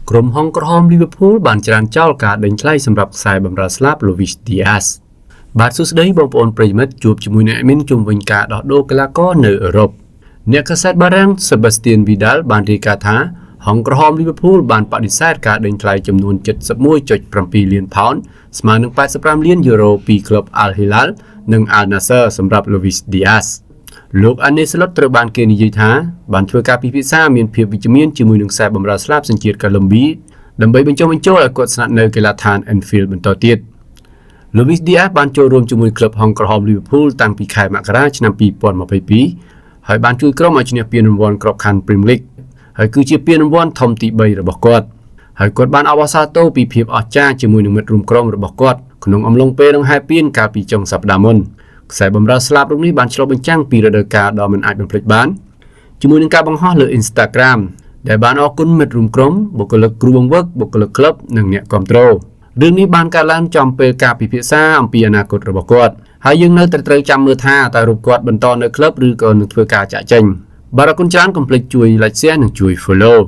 ក្រុមហុងក្រហមលីវើពូលបានច្រានចោលការដេញថ្លៃសម្រាប់ខ្សែបម្រើស្លាប់ Luis Diaz បាទសួស្តីបងប្អូនប្រិយមិត្តជួបជាមួយអ្នកមីនជុំវិញការដោះដូរកីឡាករនៅអឺរ៉ុបអ្នកកាសែតបារាំង Sebastian Vidal បានរាយការណ៍ថាហុងក្រហមលីវើពូលបានបដិសេធការដេញថ្លៃចំនួន 71.7 លានផោនស្មើនឹង85លានយូរ៉ូពីក្លឹប Al Hilal និង Al Nassr សម្រាប់ Luis Diaz លោក Arne Slot ត្រូវបានគេនិយាយថាបានធ្វើការពិភាក្សាមានភាពវិជ្ជមានជាមួយនឹងខ្សែបម្រើស្លាប់សញ្ជាតិកូឡុំប៊ីដើម្បីបញ្ចុះបញ្ចូលឲ្យគាត់ស្នាក់នៅកីឡដ្ឋាន Anfield បន្តទៀត Luis Diaz បានចូលរួមជាមួយក្លឹបហុងក្រហម Liverpool តាំងពីខែមករាឆ្នាំ 2022 ហើយបានជួយក្រុមឲ្យឈ្នះពានរង្វាន់ក្របខ័ណ្ឌ Premier League ហើយគឺជាពានរង្វាន់ធំទី3របស់គាត់ហើយគាត់បានអបអរសាទរពីភាពអស្ចារ្យជាមួយនឹងមិត្តរួមក្រុមរបស់គាត់ក្នុងអំឡុងពេលដង្ហែពានកាលពីចុងសប្តាហ៍មុនខ្សែបម្រើស្លាប់រូបនេះបានឆ្លុះបញ្ចាំងពីរដូវកាលដ៏មិនអាចបំភ្លេចបានជាមួយនឹងការបង្ហោះលើ Instagram ដែលបានអរគុណមិត្តរួមក្រុមបុគ្គលិកគ្រូបង្វឹកបុគ្គលិកក្លឹបនិងអ្នកគាំទ្ររឿងនេះបានកើតឡើងចំពេលការពិភាក្សាអំពីអនាគតរបស់គាត់ហើយយើងនៅតែត្រូវចាំមើលថាតើរូបគាត់បន្តនៅក្លឹបឬក៏នឹងធ្វើការចាក់ចេញបាទអរគុណច្រើនកុំភ្លេចជួយ like share និងជួយ follow